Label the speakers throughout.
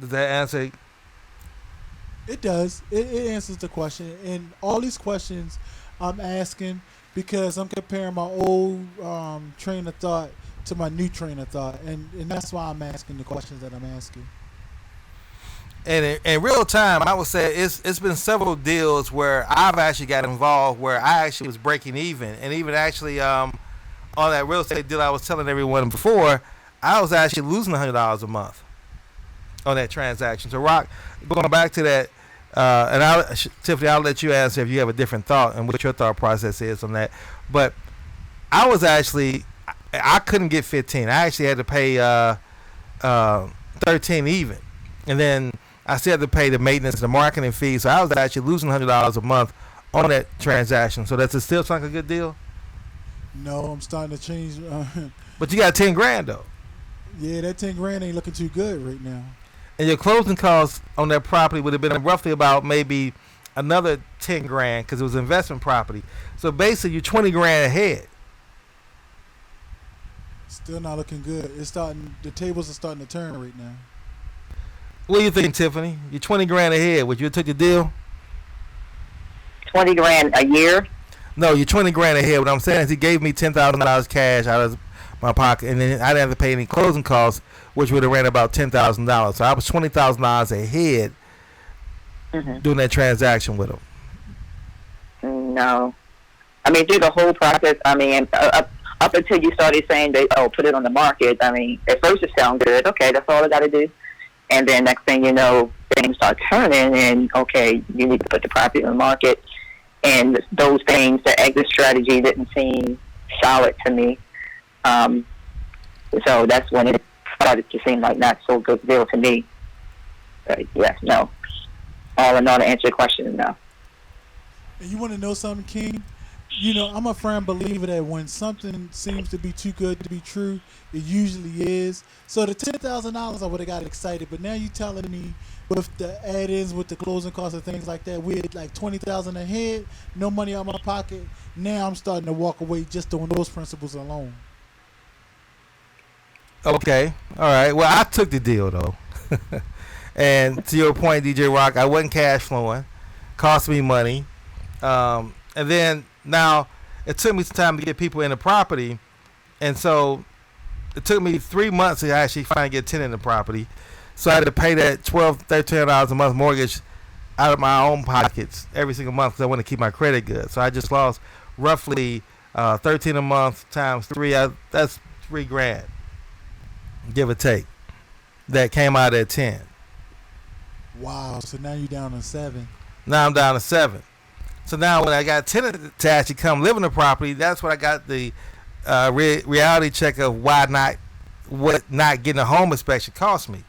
Speaker 1: Does that answer?
Speaker 2: It does. It answers the question, and all these questions I'm asking because I'm comparing my old train of thought to my new train of thought, and that's why I'm asking the questions that I'm asking.
Speaker 1: And in real time, I would say it's been several deals where I've actually got involved where I actually was breaking even, and even actually on that real estate deal I was telling everyone before, I was actually losing $100 a month on that transaction. So Rock, going back to that, Tiffany, I'll let you answer if you have a different thought and what your thought process is on that. But I was actually, I couldn't get 15. I actually had to pay 13 even, and then I still had to pay the maintenance and the marketing fee. So I was actually losing $100 a month on that transaction. So that's still sound like a good deal.
Speaker 2: No, I'm starting to change.
Speaker 1: But you got 10 grand though.
Speaker 2: Yeah, that 10 grand ain't looking too good right now.
Speaker 1: And your closing costs on that property would have been roughly about maybe another 10 grand because it was investment property. So basically, you're 20 grand ahead.
Speaker 2: Still not looking good. It's starting. The tables are starting to turn right now.
Speaker 1: What do you think, Tiffany? You're 20 grand ahead. Would you have took the deal?
Speaker 3: 20 grand a year?
Speaker 1: No, you're 20 grand ahead. What I'm saying is he gave me $10,000 cash out of my pocket, and then I didn't have to pay any closing costs, which would have ran about $10,000. So I was $20,000 ahead doing that transaction with him.
Speaker 3: No. I mean, through the whole process, I mean, up until you started saying that, put it on the market, I mean, at first it sounded good. Okay, that's all I got to do. And then next thing you know, things start turning, and, okay, you need to put the property on the market. And those things, the exit strategy didn't seem solid to me. So that's when it started to seem like not so good deal to me. But yes, no. All in all, to answer your question, no.
Speaker 2: And you want to know something, King? You know, I'm a firm believer that when something seems to be too good to be true, it usually is. So the $10,000, I would have got excited, but now you telling me with the add-ins, with the closing costs and things like that, we're like $20,000 ahead, no money out of my pocket. Now I'm starting to walk away just on those principles alone.
Speaker 1: Okay, all right. Well, I took the deal though, and to your point, DJ Rock, I wasn't cash flowing, cost me money, and then now it took me some time to get people in the property, and so it took me 3 months to actually finally get 10 in the property. So I had to pay that $1,200, $1,300 a month mortgage out of my own pockets every single month because I want to keep my credit good. So I just lost roughly 13 a month times 3. That's $3,000, give or take. That came out at 10.
Speaker 2: Wow. So now you're down to 7.
Speaker 1: Now I'm down to 7. So now when I got tenants to actually come live in the property, that's when I got the reality check of what not getting a home inspection cost me.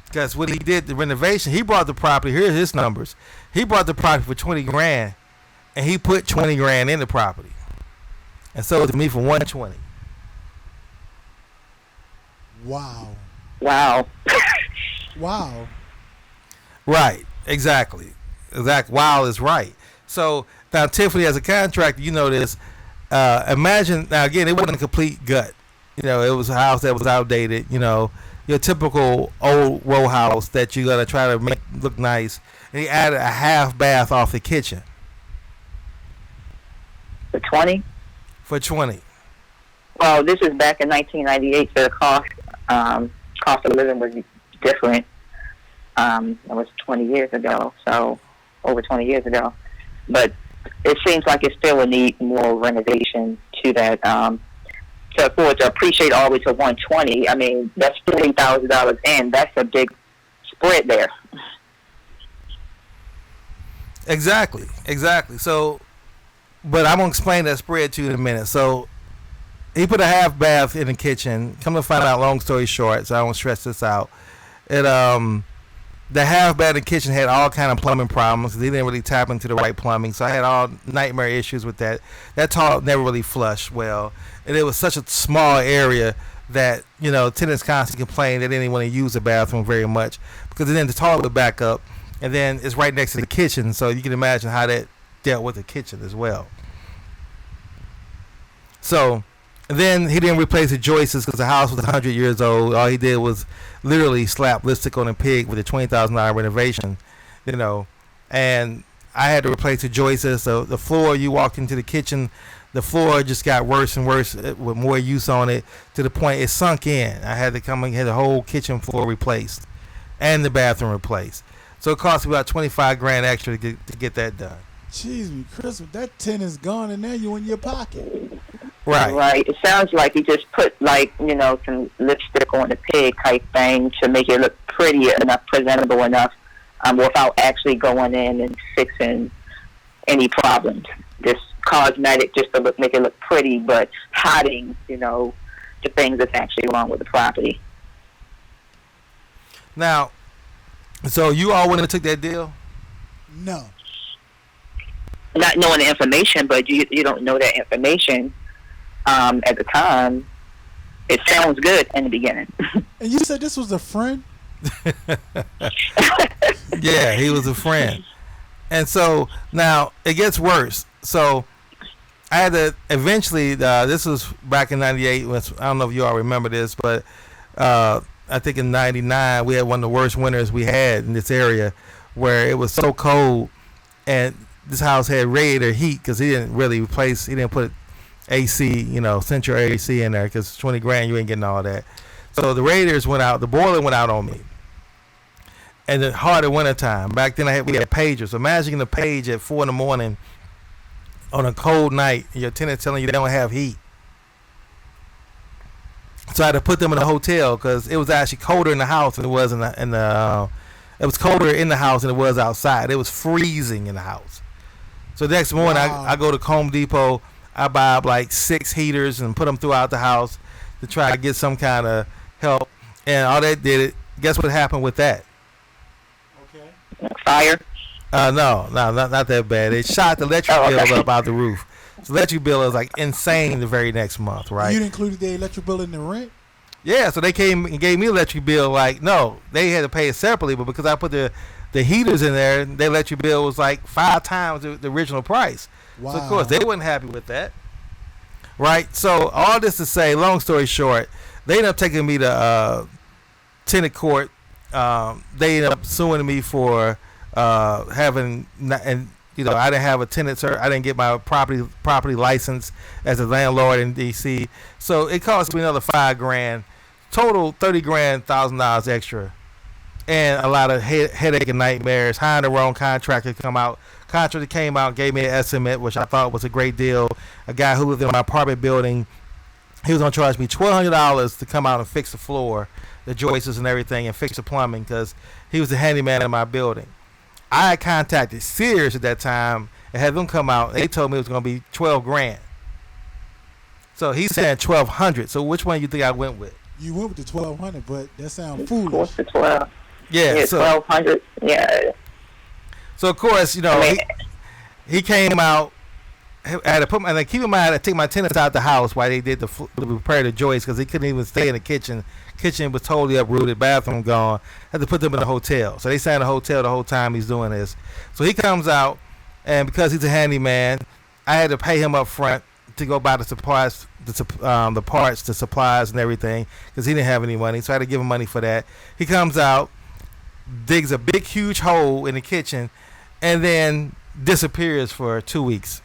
Speaker 1: Because when he did the renovation, he brought the property. Here's his numbers. He brought the property for 20 grand, and he put 20 grand in the property, and sold it to me for 120.
Speaker 2: Wow.
Speaker 3: Wow.
Speaker 2: Wow.
Speaker 1: Right. Exactly. Wow is right. So now, Tiffany, as a contractor, you know this. Imagine now again, it wasn't a complete gut. You know, it was a house that was outdated. You know, your typical old row house that you're gonna try to make look nice, and he added a half bath off the kitchen
Speaker 3: For 20?
Speaker 1: for 20.
Speaker 3: Well, this is back in 1998, so the cost of living was different. It was 20 years ago, so over 20 years ago. But it seems like it still would need more renovation to that. For it to appreciate all the way to 120, I mean, that's $40,000 in. That's a big spread there.
Speaker 1: Exactly. So, but I'm gonna explain that spread to you in a minute. So, he put a half bath in the kitchen. Come to find out, long story short, so I won't stress this out. The half bath in the kitchen had all kind of plumbing problems. They didn't really tap into the right plumbing, so I had all nightmare issues with that. That toilet never really flushed well, and it was such a small area that, you know, tenants constantly complained they didn't want to use the bathroom very much because then the toilet would back up, and then it's right next to the kitchen, so you can imagine how that dealt with the kitchen as well. So Then he didn't replace the joists because the house was 100 years old. All he did was literally slap lipstick on a pig with a $20,000 renovation, and I had to replace the joists. So the floor, you walked into the kitchen, the floor just got worse and worse with more use on it to the point it sunk in. I had to come and get the whole kitchen floor replaced and the bathroom replaced. So it cost me about 25 grand extra to get that done.
Speaker 2: Jeez, me, Chris, that 10 is gone, and now you in your pocket.
Speaker 1: Right.
Speaker 3: Right. It sounds like he just put some lipstick on the pig type thing to make it look pretty enough, presentable enough, without actually going in and fixing any problems. Just cosmetic, just to make it look pretty, but hiding, the things that's actually wrong with the property.
Speaker 1: Now, so you all went and took that deal?
Speaker 2: No.
Speaker 3: Not knowing the information, but you don't know that information. At the time, it sounds good in the beginning.
Speaker 2: And you said this was a friend?
Speaker 1: Yeah, he was a friend. And so now it gets worse. So I had to eventually, this was back in 98. I don't know if you all remember this, but I think in 99 we had one of the worst winters we had in this area where it was so cold, and this house had radiator heat because he didn't put AC, central AC in there because 20 grand, you ain't getting all that. So the radiators went out, the boiler went out on me. And the harder winter time. Back then we had pagers. So imagine a page at 4 a.m. on a cold night, and your tenant telling you they don't have heat. So I had to put them in a hotel because it was actually colder in the house than it was it was colder in the house than it was outside. It was freezing in the house. So the next morning,
Speaker 2: Wow.
Speaker 1: I go to Home Depot. I buy up like 6 heaters and put them throughout the house to try to get some kind of help. And all that did it. Guess what happened with that?
Speaker 2: Okay.
Speaker 3: Fire.
Speaker 1: No, not that bad. It shot the electric bill up out the roof. So the electric bill was like insane the very next month, right?
Speaker 2: You included the electric bill in the rent?
Speaker 1: Yeah, so they came and gave me electric bill. Like, no, they had to pay it separately, but because I put the heaters in there, their electric bill was like 5 times the original price.
Speaker 2: Wow.
Speaker 1: So of course they weren't happy with that, right? So all this to say, long story short, they ended up taking me to tenant court. They ended up suing me for having, and I didn't have a tenant, sir. I didn't get my property license as a landlord in DC. So it cost me another 5 grand, total $30,000 extra, and a lot of headache and nightmares. Hiring the wrong contractor to come out. Contractor came out, gave me an estimate, which I thought was a great deal. A guy who lived in my apartment building, he was gonna charge me $1,200 to come out and fix the floor, the joists and everything, and fix the plumbing because he was the handyman in my building. I had contacted Sears at that time and had them come out. They told me it was gonna be 12 grand. So he's saying 1,200. So which one you think I went with?
Speaker 2: You went with the 1,200, but that sounds
Speaker 3: What's
Speaker 2: foolish.
Speaker 3: the 12?
Speaker 1: Yeah. So
Speaker 3: 1,200. Yeah.
Speaker 1: So of course, he came out. I had to put keep in mind, I take my tenants out the house while they did the repair the joists because they couldn't even stay in the kitchen. Kitchen was totally uprooted, bathroom gone. Had to put them in a hotel. So they sat in a hotel the whole time he's doing this. So he comes out, and because he's a handyman, I had to pay him up front to go buy the supplies, the parts, the supplies, and everything because he didn't have any money. So I had to give him money for that. He comes out, digs a big, huge hole in the kitchen, and then disappears for 2 weeks.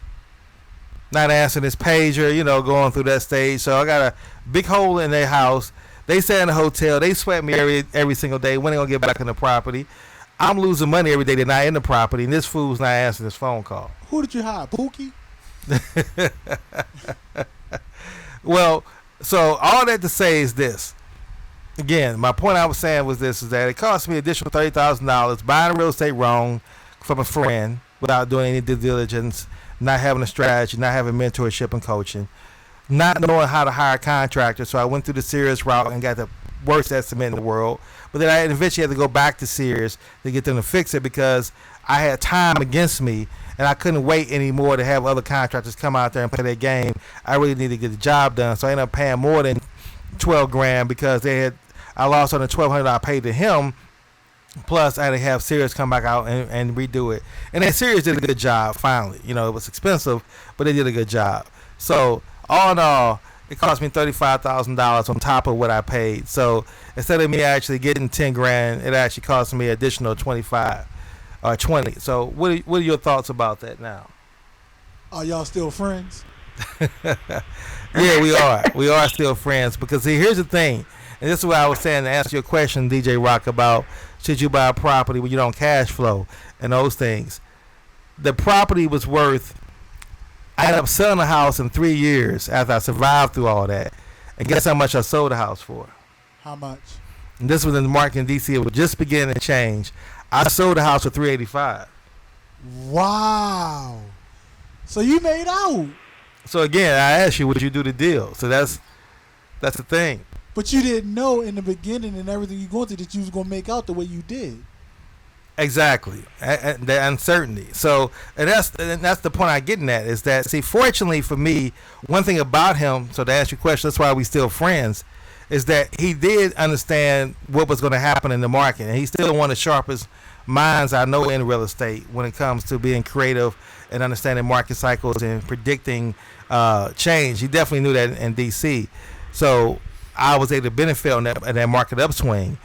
Speaker 1: Not answering his pager, going through that stage. So I got a big hole in their house. They stay in the hotel. They sweat me every single day. When they gonna get back in the property? I'm losing money every day. They're not in the property, and this fool's not answering his phone call.
Speaker 2: Who did you hire? Pookie?
Speaker 1: Well, so all that to say is this. Again, my point I was saying was this: is that it cost me additional $30,000 buying real estate wrong from a friend without doing any due diligence, not having a strategy, not having mentorship and coaching, not knowing how to hire contractors. So I went through the Sears route and got the worst estimate in the world. But then I eventually had to go back to Sears to get them to fix it because I had time against me and I couldn't wait anymore to have other contractors come out there and play their game. I really needed to get the job done. So I ended up paying more than 12 grand because I lost on the $1,200 I paid to him. Plus, I had to have Sears come back out and redo it. And then Sears did a good job, finally. It was expensive, but they did a good job. So, all in all, it cost me $35,000 on top of what I paid. So instead of me actually getting 10 grand, it actually cost me additional 25 or 20. So what are your thoughts about that now?
Speaker 2: Are y'all still friends?
Speaker 1: Yeah, we are. We are still friends because see, here's the thing, and this is what I was saying to answer your question, DJ Rock, about should you buy a property when you don't cash flow and those things. The property was worth. I ended up selling the house in 3 years after I survived through all that, and guess how much I sold the house for?
Speaker 2: How much?
Speaker 1: And this was in the market in DC. It was just beginning to change. I sold the house for $385.
Speaker 2: Wow. So you made out.
Speaker 1: So again, I asked you, would you do the deal? So that's the thing.
Speaker 2: But you didn't know in the beginning and everything you going through that you was gonna make out the way you did.
Speaker 1: Exactly, the uncertainty. So, and that's the point I'm getting at is that, see, fortunately for me, one thing about him, so to answer your question, that's why we still friends, is that he did understand what was going to happen in the market, and he's still one of the sharpest minds I know in real estate when it comes to being creative and understanding market cycles and predicting change. He definitely knew that in DC. So I was able to benefit on that market upswing.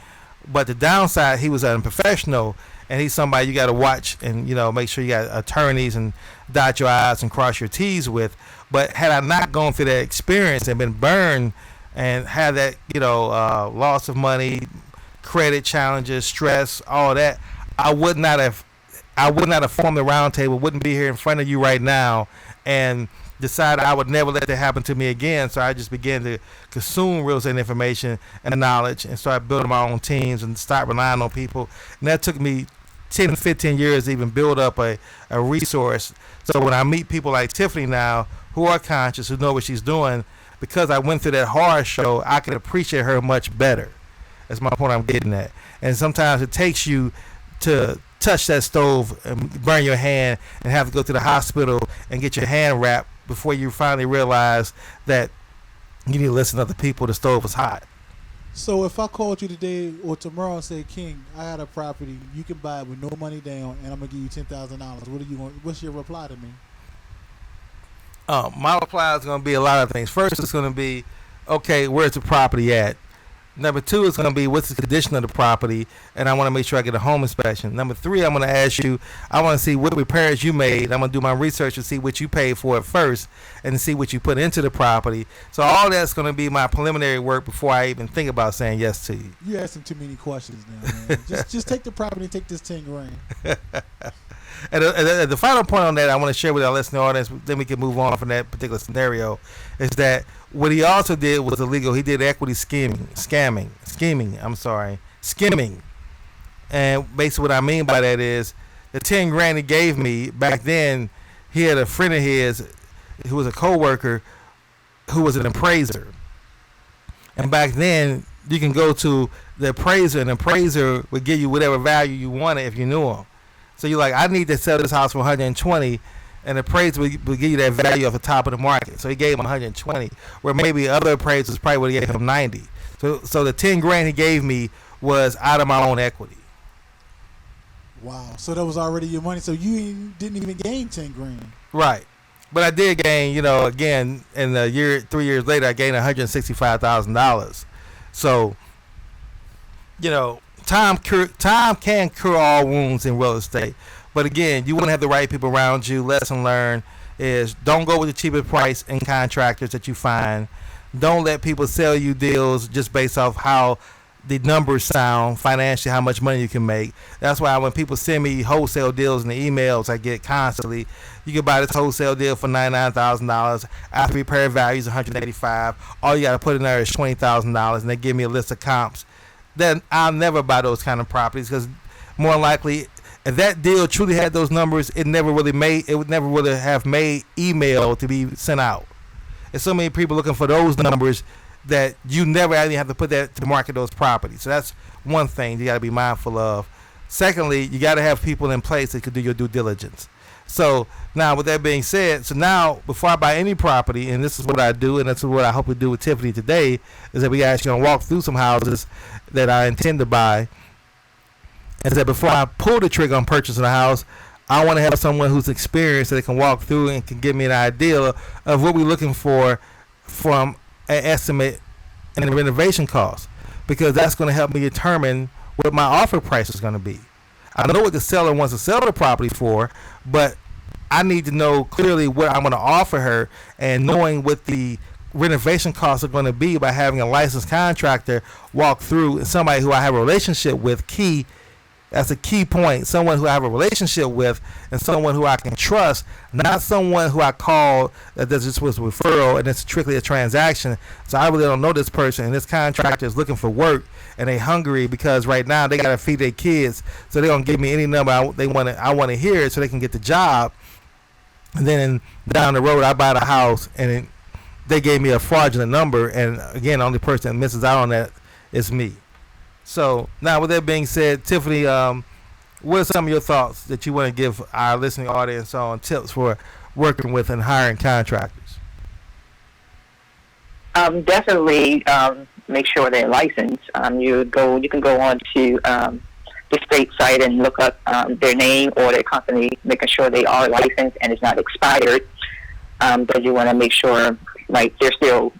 Speaker 1: But the downside, he was a professional, and he's somebody you got to watch and, make sure you got attorneys and dot your I's and cross your T's with. But had I not gone through that experience and been burned and had that, loss of money, credit challenges, stress, all that, I would not have formed the round table, wouldn't be here in front of you right now, and decided I would never let that happen to me again. So I just began to consume real estate information and knowledge and start building my own teams and start relying on people. And that took me 10, 15 years to even build up a resource. So when I meet people like Tiffany now, who are conscious, who know what she's doing, because I went through that horror show, I can appreciate her much better. That's my point I'm getting at. And sometimes it takes you to touch that stove and burn your hand and have to go to the hospital and get your hand wrapped before you finally realize that you need to listen to other people. The stove is hot.
Speaker 2: So if I called you today or tomorrow and say, King, I had a property, you can buy it with no money down, and I'm gonna give you $10,000, what's your reply to me?
Speaker 1: My reply is going to be a lot of things. First, it's going to be, okay, where's the property at? Number two is going to be, what's the condition of the property? And I want to make sure I get a home inspection. Number three, I'm going to ask you, I want to see what repairs you made. I'm going to do my research to see what you paid for it first and see what you put into the property. So all that's going to be my preliminary work before I even think about saying yes to you.
Speaker 2: You're asking too many questions now, man. just take the property and take this 10 grand.
Speaker 1: And the final point on that I want to share with our listening audience, then we can move on from that particular scenario, is that what he also did was illegal. He did equity skimming. And basically what I mean by that is the 10 grand he gave me back then, he had a friend of his who was a co-worker who was an appraiser. And back then you can go to the appraiser, and the appraiser would give you whatever value you wanted if you knew him. So you're like, I need to sell this house for 120, and the appraiser will give you that value off the top of the market. So he gave him 120, where maybe other appraisers probably would have gave him 90. So the 10 grand he gave me was out of my own equity.
Speaker 2: Wow. So that was already your money. So you didn't even gain 10 grand.
Speaker 1: Right. But I did gain, again, in the year, 3 years later, I gained $165,000. So, time can cure all wounds in real estate. But again, you want to have the right people around you. Lesson learned is don't go with the cheapest price in contractors that you find. Don't let people sell you deals just based off how the numbers sound financially, how much money you can make. That's why when people send me wholesale deals in the emails I get constantly, you can buy this wholesale deal for $99,000. After repair value is $185,000. All you got to put in there is $20,000, and they give me a list of comps. Then I'll never buy those kind of properties, because more than likely, if that deal truly had those numbers, it would never really have made email to be sent out. There's so many people looking for those numbers that you never actually have to put that to market those properties. So that's one thing you got to be mindful of. Secondly, you got to have people in place that could do your due diligence. So now, with that being said, so now before I buy any property, and this is what I do, and this is what I hope to do with Tiffany today, is that we actually gonna walk through some houses that I intend to buy. Is that before I pull the trigger on purchasing a house, I want to have someone who's experienced that can walk through and can give me an idea of what we're looking for from an estimate and the renovation cost, because that's going to help me determine what my offer price is going to be. I know what the seller wants to sell the property for, but I need to know clearly what I'm going to offer her, and knowing what the renovation costs are going to be by having a licensed contractor walk through, and somebody who I have a relationship with. That's a key point. Someone who I have a relationship with, and someone who I can trust, not someone who I call that this just was a referral and it's strictly a transaction. So I really don't know this person, and this contractor is looking for work, and they hungry because right now they gotta feed their kids. So they're gonna give me any number I want to hear it so they can get the job. And then down the road I buy the house and they gave me a fraudulent number, and again, the only person that misses out on that is me. So now, with that being said, Tiffany, what are some of your thoughts that you want to give our listening audience on tips for working with and hiring contractors?
Speaker 3: Definitely make sure they're licensed. You can go on to the state site and look up their name or their company, making sure they are licensed and it's not expired. But you want to make sure like they're still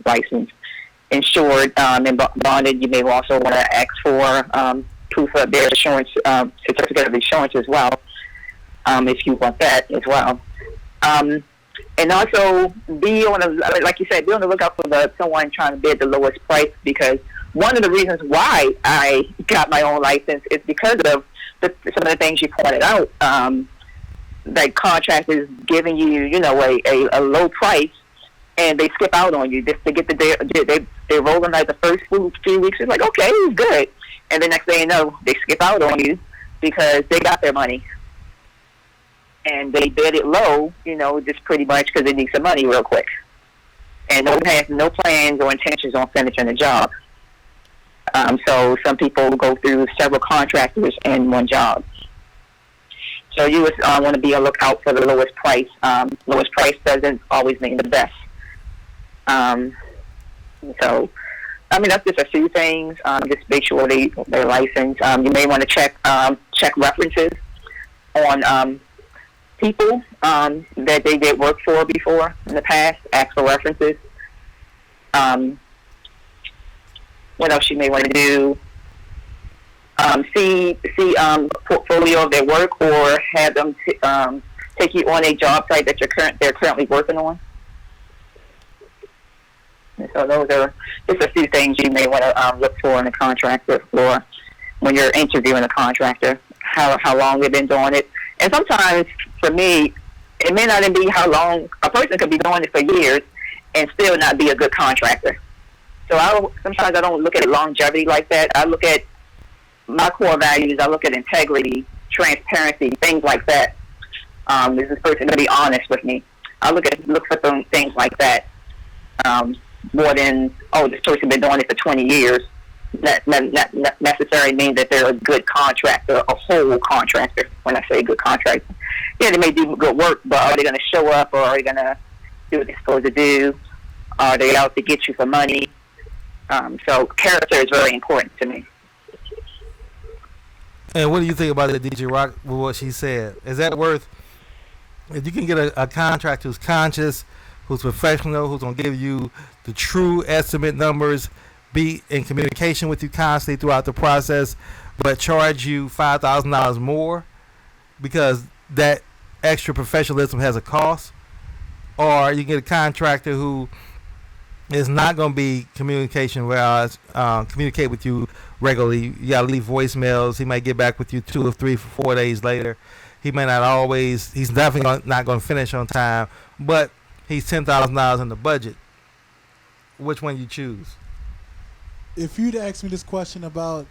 Speaker 3: licensed. Insured and bonded. You may also want to ask for proof of their insurance, certificate of insurance as well, if you want that as well. And also be on like you said, be on the lookout for someone trying to bid the lowest price, because one of the reasons why I got my own license is because of some of the things you pointed out. Like contractors giving you, a low price, and they skip out on you just to get they're rolling like the first few weeks. It's like, okay, it's good. And the next thing you know, they skip out on you because they got their money. And they bid it low, just pretty much because they need some money real quick. And no one has no plans or intentions on finishing the job. So some people go through several contractors in one job. So you would want to be on the lookout for the lowest price. Lowest price doesn't always mean the best. So, that's just a few things. Just make sure they're licensed. You may want to check references on people that they did work for before in the past. Ask for references. What else you may want to do? See portfolio of their work, or have them take you on a job site that they're currently working on. And so those are just a few things you may want to look for in a contractor, or when you're interviewing a contractor, how long they've been doing it. And sometimes, for me, it may not even be how long. A person could be doing it for years and still not be a good contractor. So sometimes I don't look at longevity like that. I look at my core values. I look at integrity, transparency, things like that. Is this person going to be honest with me? I look for things like that. More than, this person been doing it for 20 years. That not necessarily means that they're a good contractor, a whole contractor. When I say good contractor, yeah, they may do good work, but are they going to show up, or are they going to do what they're supposed to do? Are they out to get you for money? So character is very important to me.
Speaker 1: And what do you think about it, DJ Rock, with what she said? Is that worth, if you can get a contractor who's conscious, who's professional, who's going to give you the true estimate numbers, be in communication with you constantly throughout the process, but charge you $5,000 more because that extra professionalism has a cost? Or you get a contractor who is not going to be communicate with you regularly. You got to leave voicemails. He might get back with you 2 or 3 or 4 days later. He may not always, he's definitely not going to finish on time, but he's $10,000 in the budget. Which one you choose?
Speaker 2: If you'd asked me this question about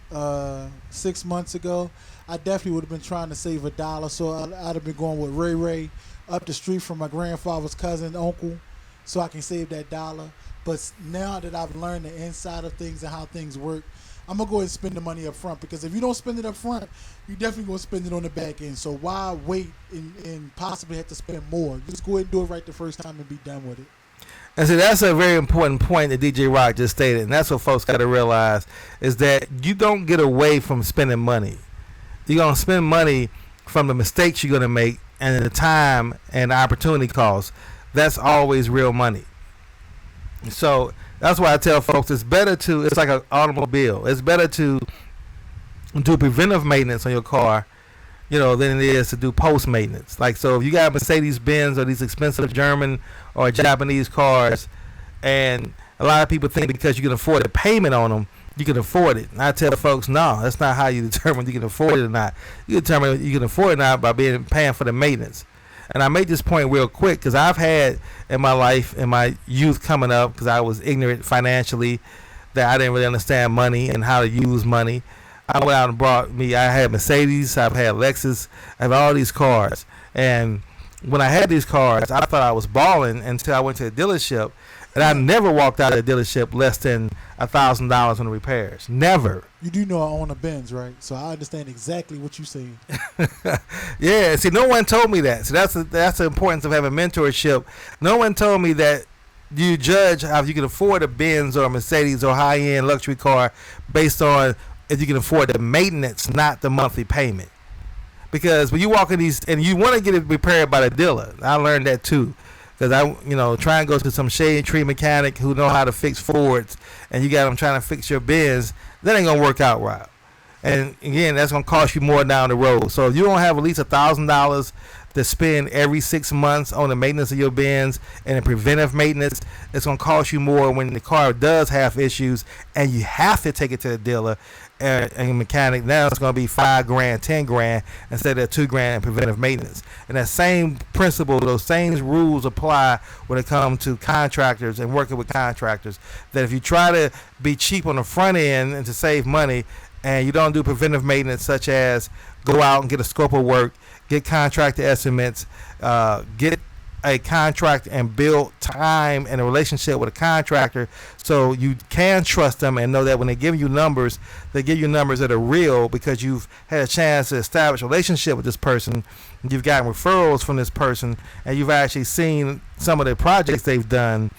Speaker 2: 6 months ago, I definitely would have been trying to save $1. So I'd have been going with Ray Ray up the street from my grandfather's cousin, uncle, so I can save that $1. But now that I've learned the inside of things and how things work, I'm going to go ahead and spend the money up front, because if you don't spend it up front, you definitely going to spend it on the back end. So why wait and possibly have to spend more? Just go ahead and do it right the first time and be done with it.
Speaker 1: And so that's a very important point that DJ Rock just stated, and that's what folks got to realize, is that you don't get away from spending money. You're going to spend money from the mistakes you're going to make and the time and the opportunity costs. That's always real money. So That's why I tell folks it's like an automobile. It's better to do preventive maintenance on your car, than it is to do post maintenance. Like, so if you got Mercedes Benz or these expensive German or Japanese cars, and a lot of people think because you can afford the payment on them, you can afford it. And I tell folks, no, that's not how you determine you can afford it or not. You determine you can afford it or not by paying for the maintenance. And I made this point real quick because I've had in my life, in my youth coming up, because I was ignorant financially, that I didn't really understand money and how to use money. I went out and I had Mercedes, I've had Lexus, I have all these cars. And when I had these cars, I thought I was balling until I went to a dealership. And I never walked out of the dealership less than $1,000 on the repairs. Never.
Speaker 2: You do know I own a Benz, right? So I understand exactly what you're saying.
Speaker 1: Yeah. See, no one told me that. So that's the importance of having mentorship. No one told me that you judge how you can afford a Benz or a Mercedes or high-end luxury car based on if you can afford the maintenance, not the monthly payment. Because when you walk in these, and you want to get it repaired by the dealer, I learned that too. Because I, try and go to some shade tree mechanic who know how to fix Fords, and you got them trying to fix your Benz, that ain't gonna work out right. And again, that's gonna cost you more down the road. So if you don't have at least $1,000 to spend every 6 months on the maintenance of your Benz and the preventive maintenance, it's gonna cost you more when the car does have issues and you have to take it to the dealer and mechanic. Now it's gonna be $5,000, $10,000 instead of $2,000 in preventive maintenance. And that same principle, those same rules apply when it comes to contractors and working with contractors. That if you try to be cheap on the front end and to save money, and you don't do preventive maintenance, such as go out and get a scope of work, get contractor estimates, get a contract and build time and a relationship with a contractor so you can trust them and know that when they give you numbers, they give you numbers that are real because you've had a chance to establish a relationship with this person, you've gotten referrals from this person, and you've actually seen some of the projects they've done,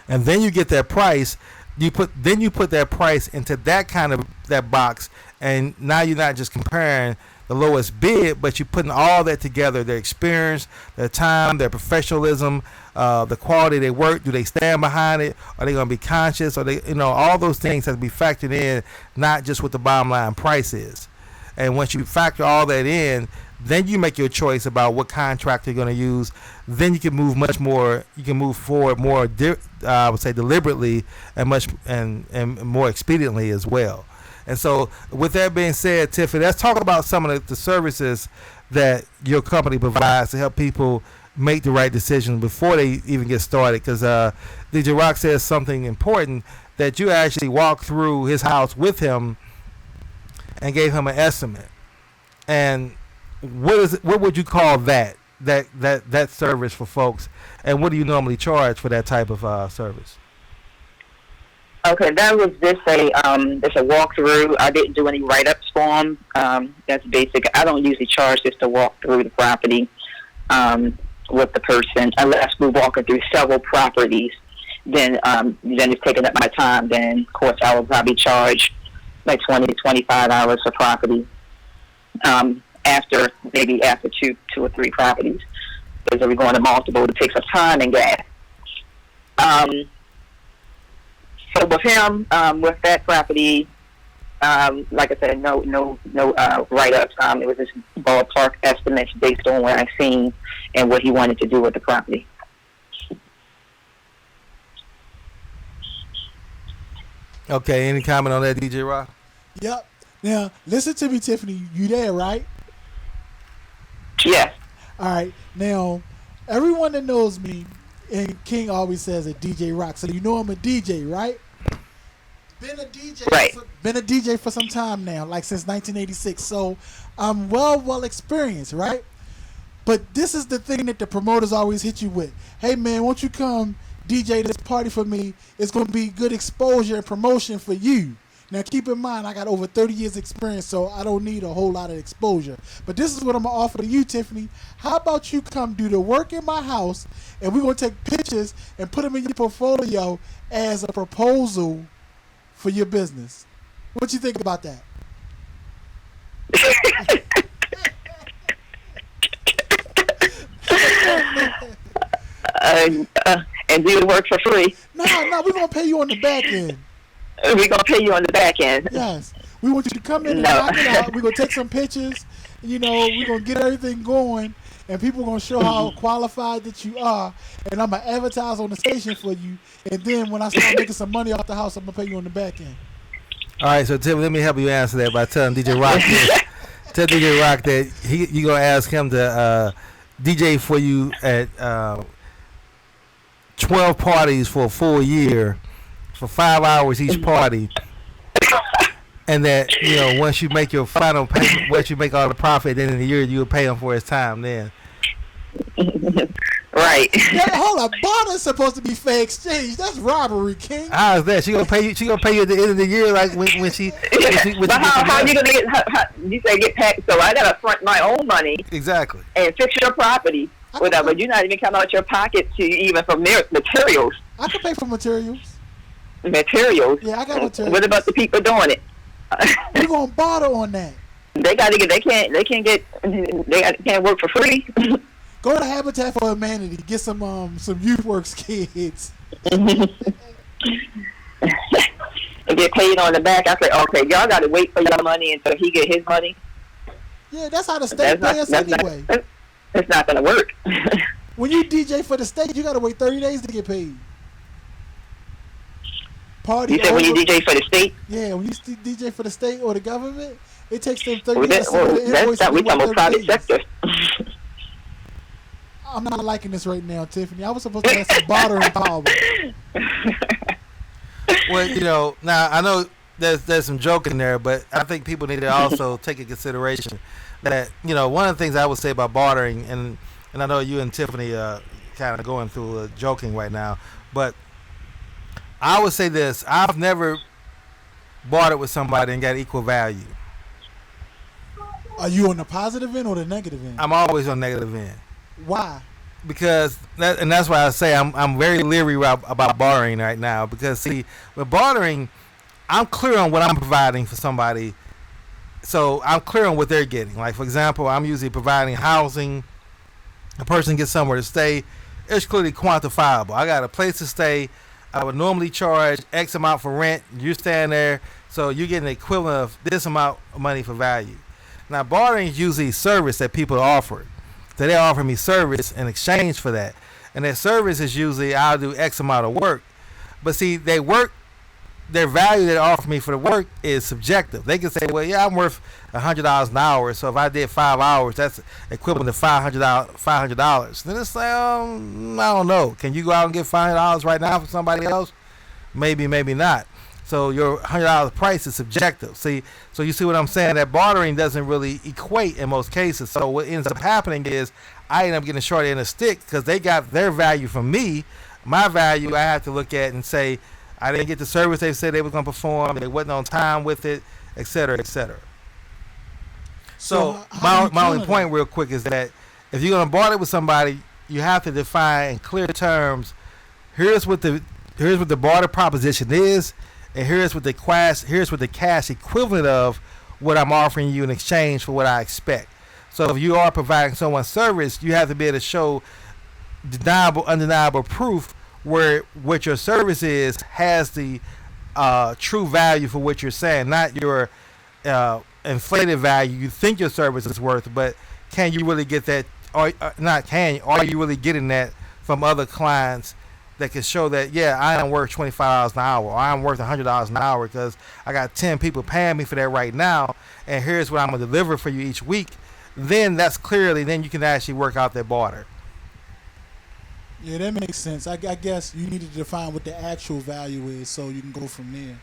Speaker 1: and then you get that price. You put that price into that box, and now you're not just comparing the lowest bid, but you're putting all that together: their experience, their time, their professionalism, the quality of their work. Do they stand behind it? Are they going to be conscious? Are they, all those things have to be factored in, not just what the bottom line price is. And once you factor all that in, then you make your choice about what contract you're going to use. Then you can move much more. You can move forward more. I would say deliberately and more expediently as well. And so, with that being said, Tiffany, let's talk about some of the services that your company provides to help people make the right decision before they even get started. Because DJ Rock says something important, that you actually walked through his house with him and gave him an estimate. And what would you call that service for folks, and what do you normally charge for that type of service?
Speaker 3: Okay, that was just a walkthrough. I didn't do any write-ups for them. That's basic. I don't usually charge just to walk through the property with the person, unless we're walking through several properties. Then it's taking up my time. Then, of course, I will probably charge like $20 to $25 per property. After two or three properties, because if we're going to multiple, it takes up time and gas. So with him, with that property, like I said, no write-ups. It was just ballpark estimates based on what I've seen and what he wanted to do with the property.
Speaker 1: Okay, any comment on that, DJ Rock?
Speaker 2: Yep. Now, listen to me, Tiffany. You there, right?
Speaker 3: Yes.
Speaker 2: All right. Now, everyone that knows me, and King always says a DJ Rock, so you know I'm a DJ, right? Been a DJ,
Speaker 3: right.
Speaker 2: Been a DJ for some time now, like since 1986. So I'm well experienced, right? But this is the thing that the promoters always hit you with. Hey man, won't you come DJ this party for me? It's going to be good exposure and promotion for you. Now, keep in mind, I got over 30 years experience, so I don't need a whole lot of exposure. But this is what I'm going to offer to you, Tiffany. How about you come do the work in my house, and we're going to take pictures and put them in your portfolio as a proposal for your business. What you think about that?
Speaker 3: and do the work for free.
Speaker 2: No, we're gonna pay you on the back end.
Speaker 3: We're gonna pay you on the back end.
Speaker 2: Yes, we want you to come in and
Speaker 3: No.
Speaker 2: knock it out. We're gonna take some pictures. You know, we're gonna get everything going, and people are gonna show how qualified that you are. And I'm gonna advertise on the station for you. And then when I start making some money off the house, I'm gonna pay you on the back end.
Speaker 1: All right, so Tim, let me help you answer that by telling DJ Rock this. Tell DJ Rock that you gonna ask him to DJ for you at 12 parties for a full year, for 5 hours each party, and that once you make your final payment, once you make all the profit at the end of the year, you'll pay him for his time then.
Speaker 3: Right.
Speaker 2: Yeah, hold on. Barter's supposed to be fair exchange. That's robbery, King.
Speaker 1: How is that? She gonna pay you? She gonna pay you at the end of the year, like when she.
Speaker 3: But how you gonna get? You say get paid? So I gotta front my own money
Speaker 1: Exactly.
Speaker 3: and fix your property, whatever. You're not even coming out your pocket to even for materials.
Speaker 2: I can pay for materials.
Speaker 3: Materials.
Speaker 2: Yeah, I got materials.
Speaker 3: What about the people doing it?
Speaker 2: We're gonna barter on that.
Speaker 3: They gotta get. They can't get. Can't work for free.
Speaker 2: Go to Habitat for Humanity. Get some Youth Works kids.
Speaker 3: And get paid on the back. I say, okay, y'all got to wait for your money until he get his money.
Speaker 2: Yeah, that's how the state pays anyway.
Speaker 3: It's not going to work.
Speaker 2: When you DJ for the state, you got to wait 30 days to get paid. Party.
Speaker 3: You said when you DJ for the state?
Speaker 2: Yeah, when you DJ for the state or the government, it takes them 30
Speaker 3: Well,
Speaker 2: days.
Speaker 3: that's not. We talking about private sector.
Speaker 2: I'm not liking this right now, Tiffany. I was supposed to have some bartering power.
Speaker 1: Well, now I know there's some joke in there, but I think people need to also take into consideration that one of the things I would say about bartering, and I know you and Tiffany kind of going through joking right now, but I would say this: I've never bartered with somebody and got equal value.
Speaker 2: Are you on the positive end or the negative end?
Speaker 1: I'm always on the negative end.
Speaker 2: Why?
Speaker 1: Because that's why I say I'm very leery about bartering right now. Because see, with bartering, I'm clear on what I'm providing for somebody, so I'm clear on what they're getting. Like for example, I'm usually providing housing. A person gets somewhere to stay. It's clearly quantifiable. I got a place to stay. I would normally charge X amount for rent. You stand there, so you're getting the equivalent of this amount of money for value. Now, bartering is usually service that people offer. So they offer me service in exchange for that. And that service is usually I'll do X amount of work. But see, their value they offer me for the work is subjective. They can say, well, yeah, I'm worth $100 an hour. So if I did 5 hours, that's equivalent to $500. Then it's like, I don't know. Can you go out and get $500 right now for somebody else? Maybe, maybe not. So your $100 price is subjective. See, so you see what I'm saying? That bartering doesn't really equate in most cases. So what ends up happening is I end up getting a short end of stick because they got their value from me. My value I have to look at and say I didn't get the service they said they were going to perform. They wasn't on time with it, et cetera, et cetera. So my only point real quick is that if you're going to barter with somebody, you have to define in clear terms, here's what the barter proposition is. And here's what the cash equivalent of what I'm offering you in exchange for what I expect. So if you are providing someone service, you have to be able to show undeniable proof where what your service is has the true value for what you're saying, not your inflated value you think your service is worth, but can you really get that, or not can, are you really getting that from other clients that can show that, yeah, I am worth $25 an hour, or I'm worth $100 an hour because I got 10 people paying me for that right now, and here's what I'm going to deliver for you each week. Then then you can actually work out that barter.
Speaker 2: Yeah, that makes sense. I guess you need to define what the actual value is so you can go from there.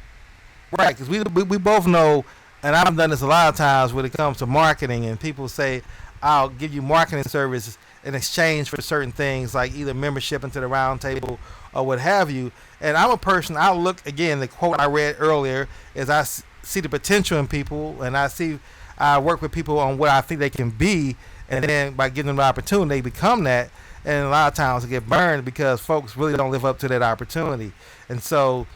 Speaker 1: Right, because we both know, and I've done this a lot of times when it comes to marketing, and people say, I'll give you marketing services in exchange for certain things like either membership into the round table or what have you. And I'm a person, I'll look, again, the quote I read earlier is I see the potential in people, and I work with people on what I think they can be, and then by giving them the opportunity, they become that. And a lot of times they get burned because folks really don't live up to that opportunity. And so,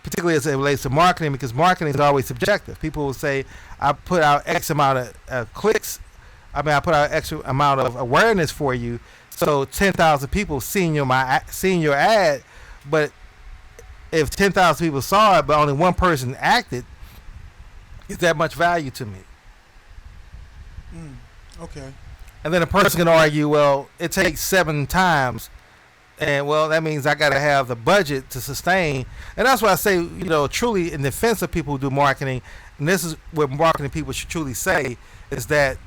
Speaker 1: particularly as it relates to marketing, because marketing is always subjective. People will say, I put out X amount of clicks, I put out extra amount of awareness for you. So 10,000 people seeing your ad, but if 10,000 people saw it, but only one person acted, is that much value to me?
Speaker 2: Okay.
Speaker 1: And then a person can argue, well, it takes 7 times, and well, that means I got to have the budget to sustain. And that's why I say, truly in defense of people who do marketing, and this is what marketing people should truly say, is that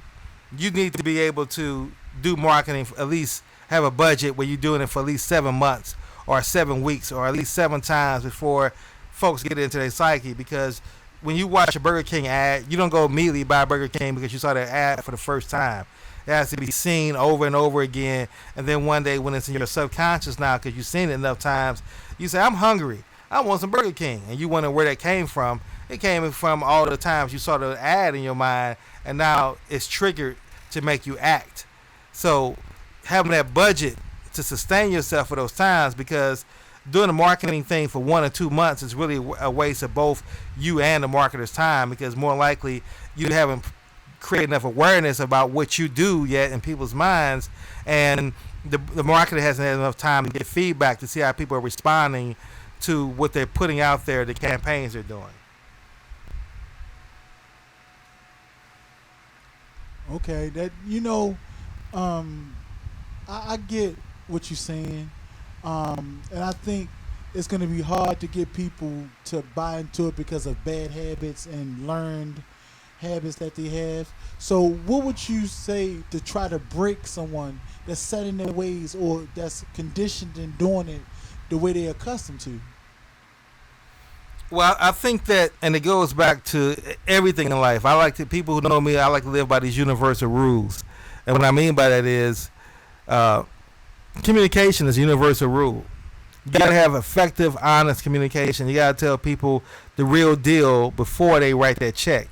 Speaker 1: you need to be able to do marketing, at least have a budget where you're doing it for at least 7 months or 7 weeks or at least 7 times before folks get into their psyche. Because when you watch a Burger King ad, you don't go immediately buy Burger King because you saw that ad for the first time. It has to be seen over and over again. And then one day when it's in your subconscious now because you've seen it enough times, you say, I'm hungry. I want some Burger King. And you wonder where that came from. It came from all the times you saw the ad in your mind, and now it's triggered to make you act. So having that budget to sustain yourself for those times, because doing a marketing thing for 1 or 2 months is really a waste of both you and the marketer's time, because more likely you haven't created enough awareness about what you do yet in people's minds, and the marketer hasn't had enough time to get feedback to see how people are responding to what they're putting out there, the campaigns they're doing.
Speaker 2: Okay, that I get what you're saying, and I think it's going to be hard to get people to buy into it because of bad habits and learned habits that they have. So, what would you say to try to break someone that's set in their ways or that's conditioned in doing it the way they're accustomed to?
Speaker 1: Well, I think that, and it goes back to everything in life. People who know me, I like to live by these universal rules. And what I mean by that is communication is a universal rule. You got to have effective, honest communication. You got to tell people the real deal before they write that check.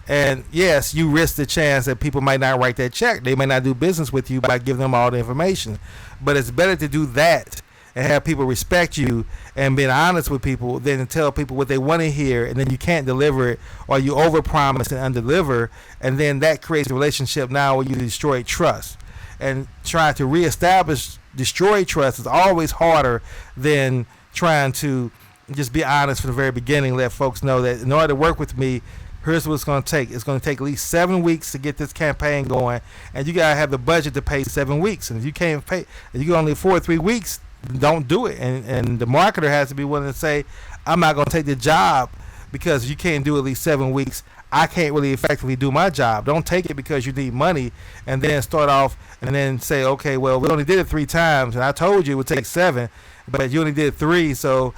Speaker 1: And yes, you risk the chance that people might not write that check. They may not do business with you by giving them all the information. But it's better to do that and have people respect you and being honest with people than to tell people what they want to hear and then you can't deliver it, or you overpromise and undeliver, and then that creates a relationship now where you destroy trust. And trying to destroy trust is always harder than trying to just be honest from the very beginning, let folks know that in order to work with me, here's what it's going to take. It's going to take at least 7 weeks to get this campaign going, and you got to have the budget to pay 7 weeks. And if you can't pay, if you can only afford 3 weeks, don't do it. And the marketer has to be willing to say, I'm not going to take the job because you can't do at least 7 weeks. I can't really effectively do my job. Don't take it because you need money and then start off and then say, okay, well, we only did it 3 times and I told you it would take 7, but you only did 3, so